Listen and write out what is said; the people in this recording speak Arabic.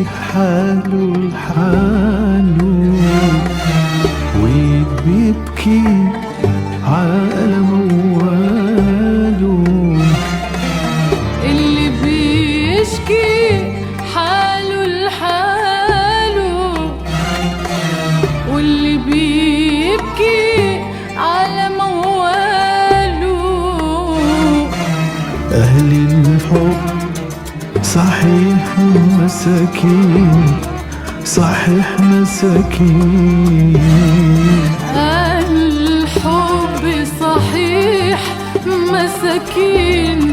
حاله لحاله وبيبكي على مواله. اللي بيشكي حاله لحاله واللي بيبكي على مواله. أهل الحب صحيح مساكين، صحيح مساكين. الحب صحيح مساكين